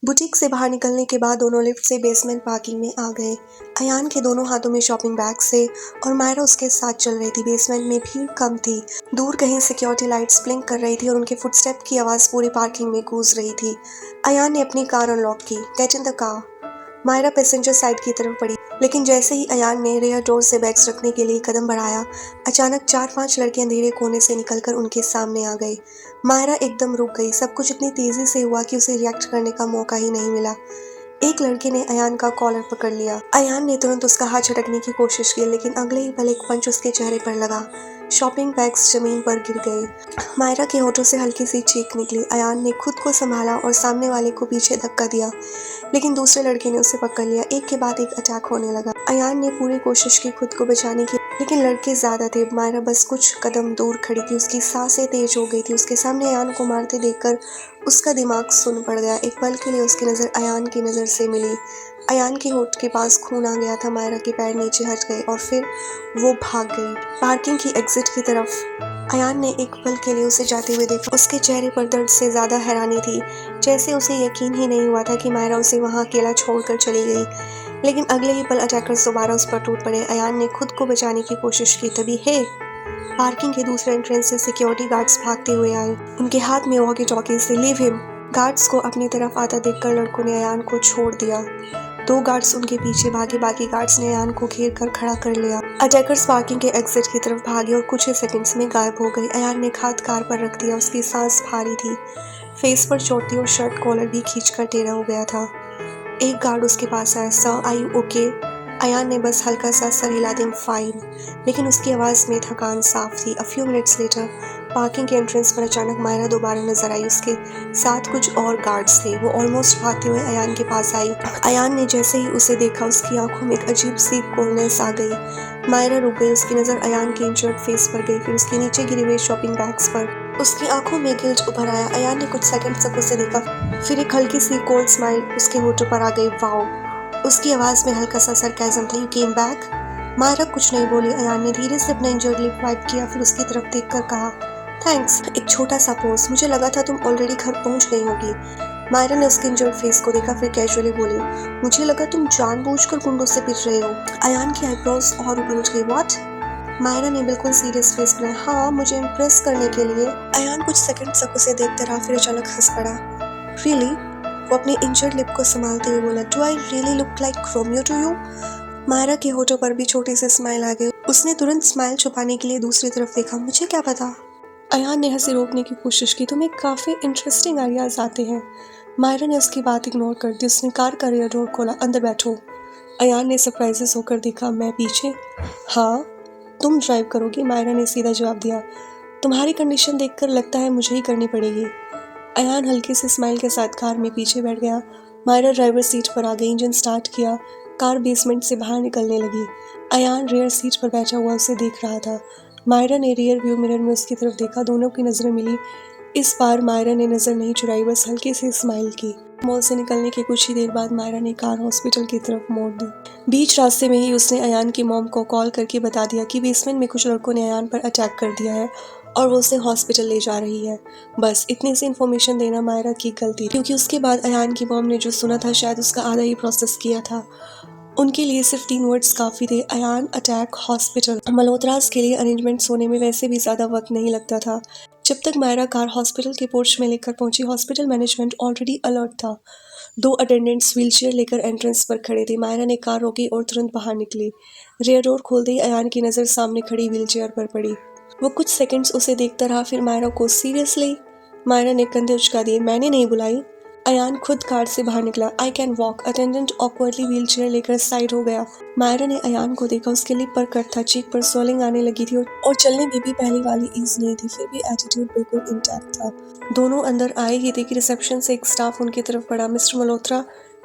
Boutique से बाहर निकलने के बाद दोनों लिफ्ट से बेसमेंट पार्किंग में आ गए। अयान के दोनों हाथों में शॉपिंग बैग्स थे और मायरा उसके साथ चल रही थी। बेसमेंट में भीड़ कम थी। दूर कहीं सिक्योरिटी लाइट्स ब्लिंक कर रही थी और उनके फुटस्टेप की आवाज़ पूरी पार्किंग में गूंज रही थी। अयान ने अपनी कार अनलॉक की। Get in the car. Myra passenger side की तरफ बढ़ी, लेकिन जैसे ही अयान ने रेयर डोर से बैग्स रखने के लिए कदम बढ़ाया, अचानक 4-5 लड़के अंधेरे कोने से निकलकर उनके सामने आ गए। मायरा एकदम रुक गई। सब कुछ इतनी तेजी से हुआ कि उसे रिएक्ट करने का मौका ही नहीं मिला। एक लड़के ने अयान का कॉलर पकड़ लिया। अयान ने तुरंत उसका हाथ झटकने की कोशिश की, लेकिन अगले ही पल एक पंच उसके चेहरे पर लगा। शॉपिंग बैग्स जमीन पर गिर गए। मायरा के होठों से हल्की सी चीख निकली। अयान ने खुद को संभाला और सामने वाले को पीछे धक्का दिया, लेकिन दूसरे लड़के ने उसे पकड़ लिया। एक के बाद एक अटैक होने लगा। अयान ने पूरी कोशिश की खुद को बचाने की, लेकिन लड़के ज्यादा थे। मायरा बस कुछ कदम दूर खड़ी थी। उसकी सांसें तेज हो गई थी। उसके सामने अयान को मारते देखकर उसका दिमाग सुन्न पड़ गया। एक पल के लिए उसकी नज़र अयान की नज़र से मिली। अयान के होठ के पास खून आ गया था। मायरा के पैर नीचे हट गए और फिर वो भाग गई पार्किंग की एग्जिट की तरफ। अयान ने एक पल के लिए उसे जाते हुए देखा। उसके चेहरे पर दर्द से ज़्यादा हैरानी थी, जैसे उसे यकीन ही नहीं हुआ था कि मायरा उसे वहाँ अकेला छोड़कर चली गई। लेकिन अगले ही पल अटैकर्स दोबारा उस पर टूट पड़े। अयान ने खुद को बचाने की कोशिश की, तभी पार्किंग के दूसरे एंट्रेंस से सिक्योरिटी गार्ड्स भागते हुए आए। उनके हाथ में वॉकी टॉकीज थे। Leave him. गार्ड्स को अपनी तरफ आता देखकर लड़कों ने अयान को छोड़ दिया। 2 गार्ड्स उनके पीछे भागे। बाकी गार्ड्स ने अयान को घेर कर खड़ा कर लिया। अटैकर्स पार्किंग के एग्जिट की तरफ भागे और कुछ ही सेकंड्स में गायब हो गए। अयान ने हाथ कार पर रख दिया। उसकी सांस भारी थी, फेस पर चोट थी और शर्ट कॉलर भी खींचकर टेढ़ा हो गया था। एक गार्ड उसके पास आया। Sir, are you okay? Ayaan ने बस हल्का सा सर हिला दिया, फाइन, लेकिन उसकी आवाज़ में थकान साफ थी। A few minutes later parking के एंट्रेंस पर अचानक मायरा दोबारा नजर आई। उसके साथ कुछ और गार्ड्स थे। वो ऑलमोस्ट भागते हुए अयान के पास आई। अयान ने जैसे ही उसे देखा, उसकी आंखों में एक अजीब सी कोल्डनेस आ गई। मायरा रुक गई। उसकी नज़र अयान के इंजर्ड फेस पर गई, फिर उसके नीचे गिरे हुए शॉपिंग बैग्स पर। उसकी आंखों में गिल्ट उभर आया। अयान ने कुछ सेकंड तक उसे देखा, फिर एक हल्की सी कोल्ड स्माइल उसके होठों पर आ गई। वाओ। उसकी आवाज़ में हल्का सा सरकाज़म था। You came back? मायरा कुछ नहीं बोली। अयान ने धीरे से अपना इंजर्ड लिप वाइप किया, फिर उसकी तरफ देखकर कहा, थैंक्स। एक छोटा सा पोज। मुझे लगा था तुम ऑलरेडी घर पहुंच गई होगी। मायरा ने उसके इंजर्ड फेस को देखा, फिर कैजुअली बोली, मुझे लगा तुम जानबूझकर गुंडों से पिट रहे हो। अयान की आईब्रोज और ऊपर उठ गई। व्हाट? मायरा ने बिल्कुल सीरियस फेस बनाया। हाँ, मुझे इम्प्रेस करने के लिए। अयान कुछ सेकंड तक उसे देखता रहा, फिर अचानक हंस पड़ा। रियली? वो अपने इंजर्ड लिप को संभालते हुए बोला, do I really look like Romeo to you? Myra के होठों पर भी छोटी सी स्माइल आ गई। उसने तुरंत स्माइल छुपाने के लिए दूसरी तरफ देखा। मुझे क्या पता? अयान ने हंसी रोकने की कोशिश की। तुम्हें काफ़ी इंटरेस्टिंग आइडियाज आते हैं। मायरा ने उसकी बात इग्नोर कर दी। उसने कार का रियर डोर खोला। अंदर बैठो। अयान ने सरप्राइजेस होकर देखा। मैं पीछे? हाँ, तुम ड्राइव करोगी? मायरा ने सीधा जवाब दिया। तुम्हारी कंडीशन देखकर लगता है मुझे ही करनी पड़ेगी। अयान हल्की सी स्माइल के साथ कार में पीछे बैठ गया। मायरा ड्राइवर सीट पर आ गई। इंजन स्टार्ट किया। कार बेसमेंट से बाहर निकलने लगी। अयान रियर सीट पर बैठा हुआ उसे देख रहा था। मायरा ने रियर व्यू मिरर में उसकी तरफ देखा। दोनों की नजरें मिली। इस बार मायरा ने नजर नहीं चुराई, बस हल्की सी स्माइल की। मॉल से निकलने के कुछ ही देर बाद मायरा ने कार हॉस्पिटल की तरफ मोड़ दी। बीच रास्ते में ही उसने अयान की मॉम को कॉल करके बता दिया कि बेसमेंट में कुछ लड़कों ने अयान पर अटैक कर दिया है और वो उसे हॉस्पिटल ले जा रही है। बस इतनी सी इन्फॉर्मेशन देना मायरा की गलती, क्योंकि उसके बाद अयान की मॉम ने जो सुना था शायद उसका आधा ही प्रोसेस किया था। उनके लिए सिर्फ 3 वर्ड्स काफ़ी थे, अयान, अटैक, हॉस्पिटल। मल्होत्रास के लिए अरेंजमेंट्स होने में वैसे भी ज़्यादा वक्त नहीं लगता था। जब तक मायरा कार हॉस्पिटल के पोर्च में लेकर पहुंची, हॉस्पिटल मैनेजमेंट ऑलरेडी अलर्ट था। 2 अटेंडेंट्स व्हीलचेयर लेकर एंट्रेंस पर खड़े थे। मायरा ने कार रोकी और तुरंत बाहर निकली। रेयर डोर खोलते ही अयान की नज़र सामने खड़ी व्हीलचेयर पर पड़ी। वो कुछ सेकंड्स उसे देखता रहा, फिर मायरा को। सीरियसली? मायरा ने कंधे उचका दिए। मैंने नहीं बुलाई। अयान खुद कार से बाहर निकला। I can walk. Attendant awkwardly wheelchair लेकर साइड हो गया। मायरा ने अयान को देखा। उसके लिप पर कट था, चीक पर स्वेलिंग आने लगी थी और चलने में भी पहले वाली ईज नहीं थी, फिर भी एटीट्यूड बिल्कुल इंटैक्ट था। दोनों अंदर आए ही थे कि रिसेप्शन से एक स्टाफ उनकी तरफ बढ़ा। Mister Malhotra,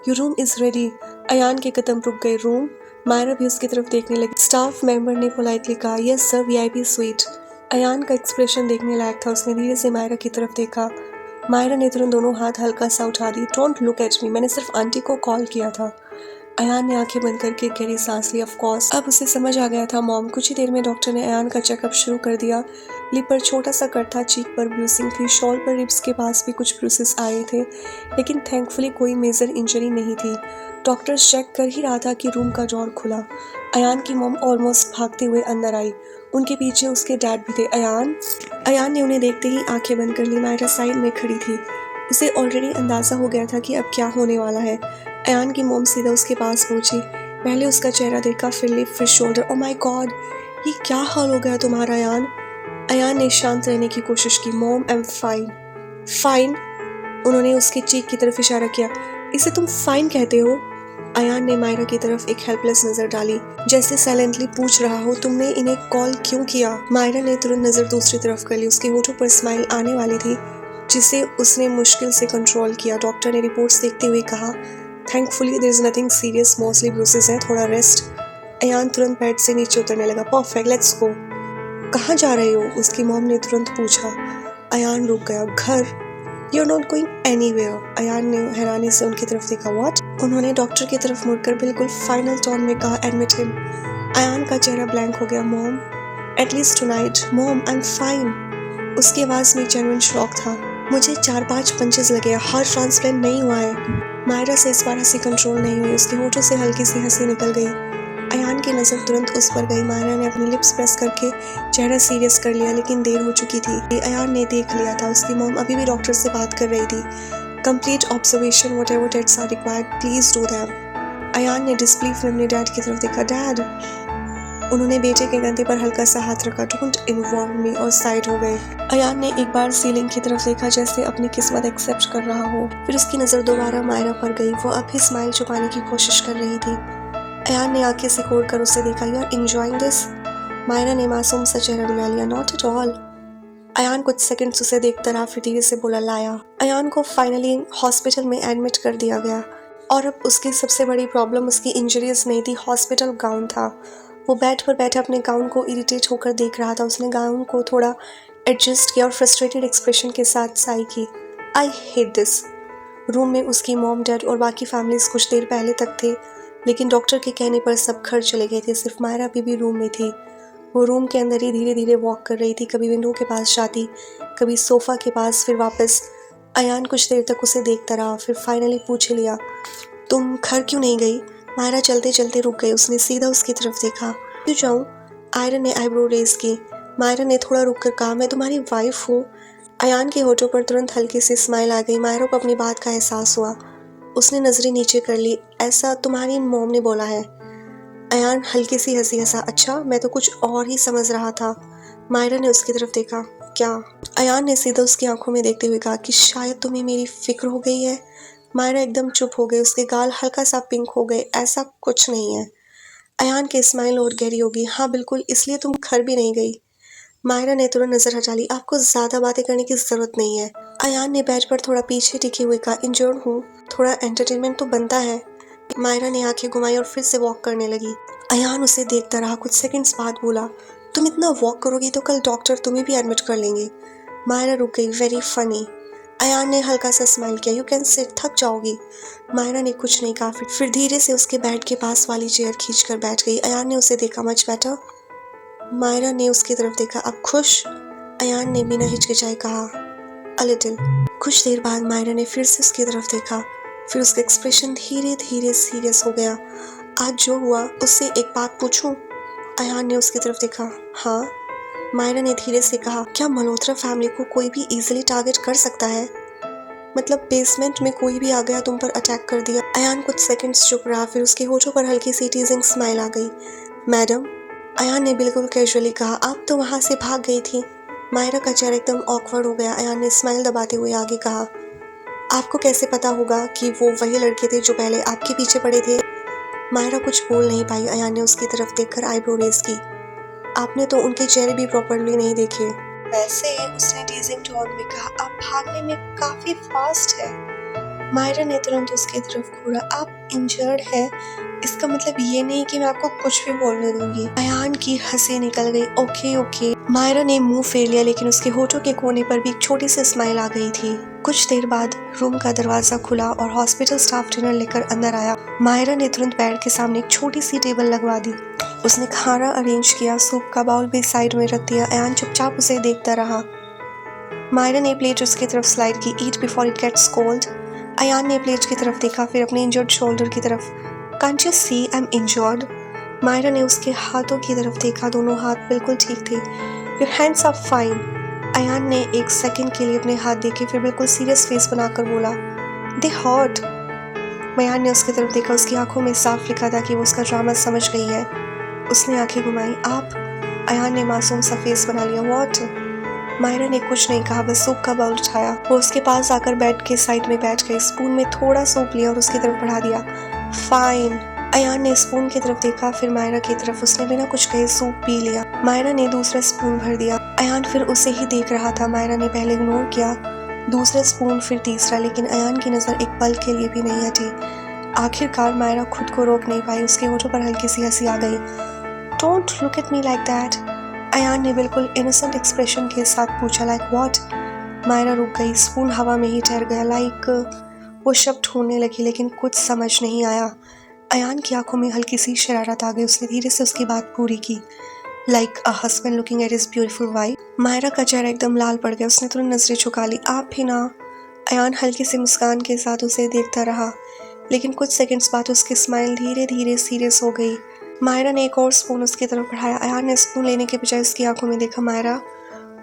your room is ready. Ayaan के कदम रुक गए। रूम? मायरा भी उसकी तरफ देखने लगी। स्टाफ मेंबर ने पोलाइटली कहा, yes sir, VIP suite. Ayaan का एक्सप्रेशन देखने लायक था। उसने धीरे से मायरा की तरफ देखा। मायरा ने तुरंत दोनों हाथ हल्का सा उठा दिए। डोंट लुक एट मी, मैंने सिर्फ आंटी को कॉल किया था। अयान ने आंखें बंद करके गहरी सांस ली। ऑफ कोर्स अब उसे समझ आ गया था मॉम। कुछ ही देर में डॉक्टर ने अयान का चेकअप शुरू कर दिया। लिप पर छोटा सा कट था, चीक पर ब्रूसिंग थी, शॉल पर रिब्स के पास भी कुछ ब्रूसेस आए थे, लेकिन थैंकफुली कोई मेजर इंजरी नहीं थी। डॉक्टर चेक कर ही रहा था कि रूम का डोर खुला। अयान की मॉम ऑलमोस्ट भागते हुए अंदर आई। उनके पीछे उसके डैड भी थे। अयान ने उन्हें देखते ही आंखें बंद कर ली। मायरा साइड में खड़ी थी। उसे ऑलरेडी अंदाजा हो गया था कि अब क्या होने वाला है। अयान की मॉम सीधा उसके पास पहुंची। पहले उसका चेहरा देखा, फिर लिप, फिर शोल्डर। ओ माय गॉड, ये क्या हाल हो गया तुम्हारा अयान? अयान ने शांत रहने की कोशिश की। Mom, I am fine. Fine? उन्होंने उसकी चीख की तरफ इशारा किया। इसे तुम फाइन कहते हो? अयान ने मायरा की तरफ एक हेल्पलेस नजर डाली, जैसे साइलेंटली पूछ रहा हो, तुमने इन्हें कॉल क्यों किया? मायरा ने तुरंत नजर दूसरी तरफ कर ली। उसके होठों पर स्माइल आने वाली थी, जिसे उसने मुश्किल से कंट्रोल किया। डॉक्टर ने रिपोर्ट्स देखते हुए कहा, thankfully there is nothing serious, mostly bruises हैं, थोड़ा रेस्ट। अयान तुरंत बेड से नीचे उतरने लगा। Perfect, let's go. कहाँ जा रहे हो? उसकी मॉम ने तुरंत पूछा। अयान रुक गया। घर? You are not going anywhere. Ayaan ने हैरानी से उनकी तरफ देखा। व्हाट? उन्होंने डॉक्टर की तरफ मुड़कर बिल्कुल फाइनल टोन में कहा, एडमिट हिम। अयान का चेहरा ब्लैंक हो गया। Mom, at least tonight. Mom, I am fine. उसकी आवाज़ में जेन्युइन शॉक था। मुझे 4-5 पंचेस लगे, हार्ट ट्रांसप्लांट नहीं हुआ है। मायरा से इस बार हंसी कंट्रोल नहीं हुई। उसके होठों से हल्की सी हंसी निकल गई। अयान की नज़र तुरंत उस पर गई। मायरा ने अपनी लिप्स प्रेस करके चेहरा सीरियस कर लिया, लेकिन देर हो चुकी थी। अयान ने देख लिया था, उसकी मॉम अभी भी डॉक्टर से बात कर रही थी। Complete observation, whatever tests are required, please do them. Ayaan ने डिसबिलीफ में अपने डैड की तरफ देखा। डैड? उन्होंने बेटे के कंधे पर हल्का सा हाथ रखा। डोंट इन्वॉल्व मी, और साइड हो गए। अयान ने एक बार सीलिंग की तरफ देखा, जैसे अपनी किस्मत एक्सेप्ट कर रहा हो। फिर उसकी नज़र दोबारा मायरा पर गई। वो अब भी स्माइल छुपाने की कोशिश कर रही थी। अयान ने आंखें सिकोड़ कर उसे देखा। You are enjoying this? Myra ने मासूम सा चेहरा बना लिया। Not at all. अयान कुछ सेकंड्स उसे देखता रहा, फिर धीरे से बोला, लाया। अयान को फाइनली हॉस्पिटल में एडमिट कर दिया गया, और अब उसकी सबसे बड़ी प्रॉब्लम उसकी इंजरीज नहीं थी, हॉस्पिटल गाउन था। वो बेड पर बैठा अपने गाउन को इरिटेट होकर देख रहा था। उसने गाउन को थोड़ा एडजस्ट किया और फ्रस्ट्रेटेड एक्सप्रेशन के साथ साई की। I hate this. रूम में उसकी मॉम, डैड और बाकी फैमिलीज कुछ देर पहले तक थे, लेकिन डॉक्टर के कहने पर सब घर चले गए थे। सिर्फ मायरा बीबी रूम में थी। वो रूम के अंदर ही धीरे धीरे वॉक कर रही थी, कभी विंडो के पास जाती, कभी सोफ़ा के पास, फिर वापस। अयान कुछ देर तक उसे देखता रहा, फिर फाइनली पूछ लिया, तुम घर क्यों नहीं गई? मायरा चलते चलते रुक गई। उसने सीधा उसकी तरफ देखा। क्यों जाऊँ? आयरन ने आईब्रो रेज की। मायरा ने थोड़ा रुक कर कहा, मैं तुम्हारी वाइफ हूँ। अयान के होठों पर तुरंत हल्की सी स्माइल आ गई। मायरा को अपनी बात का एहसास हुआ। उसने नजरें नीचे कर ली। ऐसा तुम्हारी मॉम ने बोला है? अयान हल्की सी हंसी हंसा। अच्छा, मैं तो कुछ और ही समझ रहा था। मायरा ने उसकी तरफ देखा। क्या? अयान ने सीधा उसकी आंखों में देखते हुए कहा कि शायद तुम्हें मेरी फिक्र हो गई है। मायरा एकदम चुप हो गई। उसके गाल हल्का सा पिंक हो गए। ऐसा कुछ नहीं है। अयान की स्माइल और गहरी होगी। हाँ बिल्कुल, इसलिए तुम घर भी नहीं गई। मायरा ने तुरंत नजर हटा ली। आपको ज्यादा बातें करने की जरूरत नहीं है। अयान ने बेड पर थोड़ा पीछे टिके हुए कहा, इंजर्ड हूँ, थोड़ा एंटरटेनमेंट तो बनता है। मायरा ने आंखें घुमाई और फिर से वॉक करने लगी। अयान उसे देखता रहा। कुछ सेकंड्स बाद बोला, तुम इतना वॉक करोगी तो कल डॉक्टर तुम्हें भी एडमिट कर लेंगे। मायरा रुक गई। Very funny. अयान ने हल्का सा स्माइल किया। यू कैन सिट, थक जाओगी। मायरा ने कुछ नहीं कहा, फिर धीरे से उसके बेड के पास वाली चेयर खींचकर बैठ गई। अयान ने उसे देखा। Much better. मायरा ने उसकी तरफ देखा। अब खुश? अयान ने बिना हिचकिचाए कहा, अ लिटिल। कुछ देर बाद मायरा ने फिर से उसकी तरफ देखा, फिर उसका एक्सप्रेशन धीरे धीरे सीरियस हो गया। आज जो हुआ उससे एक बात पूछूं? अयान ने उसकी तरफ देखा। हाँ। मायरा ने धीरे से कहा, क्या मल्होत्रा फैमिली को कोई भी इजीली टारगेट कर सकता है? मतलब बेसमेंट में कोई भी आ गया, तुम पर अटैक कर दिया? अयान कुछ सेकंड्स चुप रहा, फिर उसके होठों पर हल्की सी टीजिंग स्माइल आ गई। मैडम? अयान ने बिल्कुल कैजुअली कहा। आप तो वहाँ से भाग गई थी। मायरा का चेहरा एकदम ऑकवर्ड हो गया। अयान ने स्माइल दबाते हुए आगे कहा, आपको कैसे पता होगा कि वो वही लड़के थे जो पहले आपके पीछे पड़े थे? मायरा कुछ बोल नहीं पाई। अयान ने उसकी तरफ देखकर आईब्रो रेज की। आपने तो उनके चेहरे भी प्रॉपरली नहीं देखे। वैसे, उसने टीजिंग टोन में कहा, आप भागने में काफी फास्ट है। मायरा ने तुरंत उसकी तरफ घूरा। आप इंजर्ड है, इसका मतलब ये नहीं कि मैं आपको कुछ भी बोलने दूंगी। अयान की हंसी निकल गई। Okay okay. मायरा ने मुंह फेर लिया, लेकिन उसके होठों के कोने पर भी एक छोटी सी स्माइल आ गई थी। कुछ देर बाद रूम का दरवाजा खुला और हॉस्पिटल स्टाफ डिनर लेकर अंदर आया। मायरा ने तुरंत बेड के सामने एक छोटी सी टेबल लगवा दी। उसने खाना अरेंज किया, सूप का बाउल भी साइड में रख दिया। अयान चुपचाप उसे देखता रहा। मायरा ने प्लेट उसकी तरफ स्लाइड की। Eat before it gets cold. Ayaan ने प्लेट की तरफ देखा, फिर अपने इंजर्ड शोल्डर की तरफ। Can't you see I am injured? Myra ने उसके हाथों की तरफ देखा, दोनों हाथ बिल्कुल ठीक थे। Your hands are fine. Ayaan ने एक सेकंड के लिए अपने हाथ देखे, फिर बिल्कुल सीरियस फेस बनाकर बोला, दे हर्ट। अयान ने उसकी तरफ देखा, उसकी आंखों में साफ लिखा था कि वो उसका ड्रामा समझ गई है। उसने आंखें घुमाई। आप? अयान ने मासूम सा फेस बना लिया। व्हाट? मायरा ने कुछ नहीं कहा, बस सूप का बाउल उठाया। वो उसके पास आकर बेड के साइड में बैठ गई, स्पून में थोड़ा सूप लिया और उसकी तरफ बढ़ा दिया। फाइन। अयान ने स्पून की तरफ देखा, फिर मायरा की तरफ। उसने बिना कुछ कहे सूप पी लिया। मायरा ने दूसरा स्पून भर दिया। अयान फिर उसे ही देख रहा था। मायरा ने पहले इग्नोर किया, दूसरा स्पून, फिर तीसरा, लेकिन अयान की नज़र एक पल के लिए भी नहीं हटी। आखिरकार मायरा खुद को रोक नहीं पाई, उसके होठों पर हल्की सी हंसी आ गई। Don't look at me like that. Ayaan ने बिल्कुल इनोसेंट एक्सप्रेशन के साथ पूछा, लाइक व्हाट? मायरा रुक गई, स्पून हवा में ही ठहर गया। लाइक वो शब्द ढूंढने लगी, लेकिन कुछ समझ नहीं आया। अयान की आंखों में हल्की सी शरारत आ गई। उसने धीरे से उसकी बात पूरी की, like a husband looking at his beautiful wife. Myra का चेहरा एकदम लाल पड़ गया। उसने तुरंत नजरें झुका ली। आप भी ना? अयान हल्की सी मुस्कान के साथ उसे देखता रहा, लेकिन कुछ सेकंड्स बाद उसकी स्माइल धीरे धीरे सीरियस हो गई। मायरा ने एक और स्पून उसकी तरफ बढ़ाया। अयान ने स्पून लेने के बजाय उसकी आंखों में देखा। मायरा?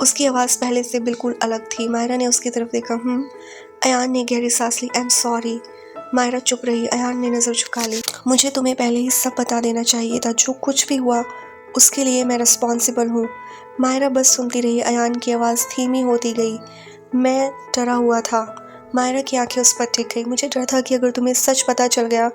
उसकी आवाज़ पहले से बिल्कुल अलग थी। मायरा ने उसकी तरफ देखा। अयान ने गहरी सांस ली। I am sorry. मायरा चुप रही। अयान ने नज़र झुका ली। मुझे तुम्हें पहले ही सब बता देना चाहिए था। जो कुछ भी हुआ उसके लिए मैं रिस्पॉन्सिबल हूँ। मायरा बस सुनती रही। अयान की आवाज़ धीमी होती गई। मैं डरा हुआ था। मायरा की आंखें उस पर टिक गई। मुझे डर था कि अगर तुम्हें सच पता चल गया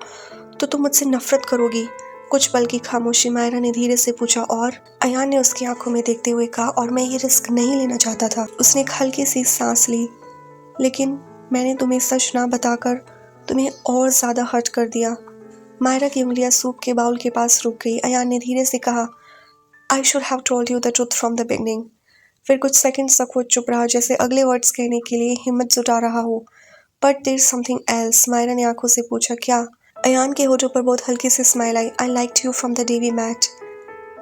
तो तुम मुझसे नफरत करोगी। कुछ पल की खामोशी। मायरा ने धीरे से पूछा, और? अयान ने उसकी आंखों में देखते हुए कहा, और मैं ये रिस्क नहीं लेना चाहता था। उसने एक हल्की सी सांस ली। लेकिन मैंने तुम्हें सच ना बताकर तुम्हें और ज़्यादा हर्ट कर दिया। मायरा की उंगलियां सूप के बाउल के पास रुक गई। अयान ने धीरे से कहा, I should have told you the truth from the beginning. फिर कुछ सेकंड्स तक वो चुप रहा, जैसे अगले वर्ड्स कहने के लिए हिम्मत जुटा रहा हो। But there something else. Myra ने आंखों से पूछा, क्या? अयान के होठों पर बहुत हल्की सी स्माइल आई। I liked you from the day we met.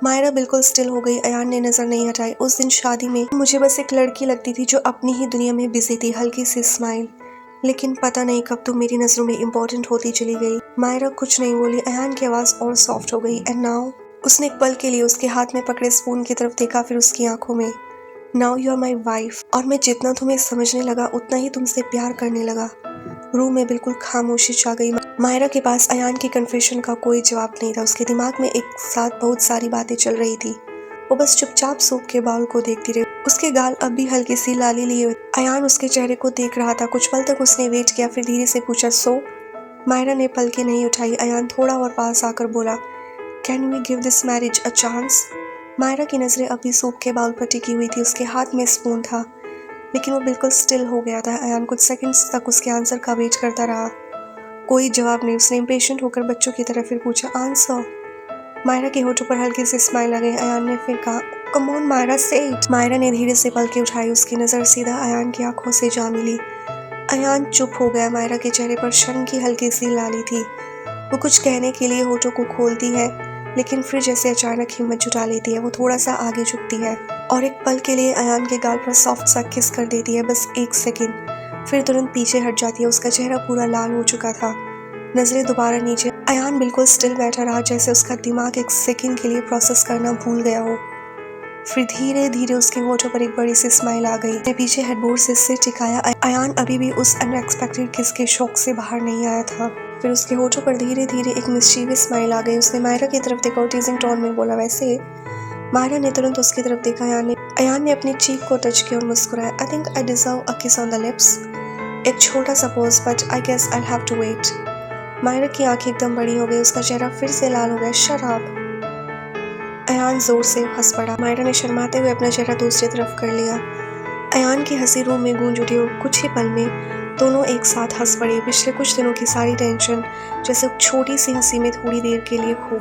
Myra बिल्कुल स्टिल हो गई। अयान ने नज़र नहीं हटाई। उस दिन शादी में मुझे बस एक लड़की लगती थी जो अपनी ही दुनिया में बिजी थी। हल्की सी स्माइल। लेकिन पता नहीं कब तुम मेरी नज़रों में इम्पोर्टेंट होती चली गई। मायरा कुछ नहीं बोली। अयान की आवाज़ और सॉफ्ट हो गई। And now? उसने एक पल के लिए उसके हाथ में पकड़े स्पून की तरफ देखा, फिर उसकी आंखों में। Now you are my wife. और मैं जितना तुम्हें समझने लगा उतना ही तुमसे प्यार करने लगा। रूम में बिल्कुल खामोशी छा गई। मायरा के पास अयान की कन्फेशन का कोई जवाब नहीं था। उसके दिमाग में एक साथ बहुत सारी बातें चल रही थी। वो बस चुपचाप सूप के बाउल को देखती रही। उसके गाल अब भी हल्की सी लाली लिए हुए। अयान उसके चेहरे को देख रहा था। कुछ पल तक उसने वेट किया, फिर धीरे से पूछा, सो? मायरा ने पलकें नहीं उठाई। अयान थोड़ा और पास आकर बोला, can we give this marriage a chance? Myra की नज़रें अभी सूप के बाउल पर टिकी हुई थी। उसके हाथ में स्पून था, लेकिन वो बिल्कुल स्टिल हो गया था। अयान कुछ सेकंड्स तक उसके आंसर का वेट करता रहा। कोई जवाब नहीं। उसने इम्पेशेंट होकर बच्चों की तरह फिर पूछा, आंसर? मायरा के होठों पर हल्की सी स्माइल आ गई। अयान ने फिर कहा, कम ऑन मायरा, से इट। मायरा ने धीरे से पलकें उठाई। उसकी नज़र सीधा अयान की आंखों से जा मिली। अयान चुप हो गया। मायरा के चेहरे पर शर्म की हल्की सी लाली थी। वो कुछ कहने के लिए होठों को खोलती है, लेकिन फिर जैसे अचानक हिम्मत जुटा लेती है। वो थोड़ा सा आगे झुकती है और एक पल के लिए अयान के गाल पर सॉफ्ट सा किस कर देती है, बस एक सेकंड। फिर तुरंत पीछे हट जाती है। उसका चेहरा पूरा लाल हो चुका था। नजरें दोबारा नीचे। अयान बिल्कुल स्टिल बैठा रहा, जैसे उसका दिमाग एक सेकंड के लिए प्रोसेस करना भूल गया हो। फिर धीरे धीरे उसके होठों पर एक बड़ी सी स्माइल आ गई। उसने पीछे हेडबोर्ड से सिर टिकाया। अयान अभी भी उस अनएक्सपेक्टेड किस के शौक से बाहर नहीं आया था। फिर उसके होठों पर धीरे धीरे एक मिस्चीवियस स्माइल आ गई। उसने मायरा की तरफ देखा और टीजिंग टोन में बोला, वैसे? मायरा ने तुरंत उसकी तरफ देखा। अयान ने अपनी चीक को टच किया और मुस्कुराया। I think I deserve a किस ऑन द लिप्स। एक छोटा सा pause, but I guess I have to wait. Myra की आंखें एकदम बड़ी हो गई। उसका चेहरा फिर से लाल हो गया। Shut up. अयान जोर से हंस पड़ा। मायरा ने शर्माते हुए अपना चेहरा दूसरी तरफ कर लिया। अयान की हंसी रूम में गूंज उठी और कुछ ही पल में दोनों एक साथ हंस पड़े। पिछले कुछ दिनों की सारी टेंशन जैसे छोटी सी हंसी में थोड़ी देर के लिए खो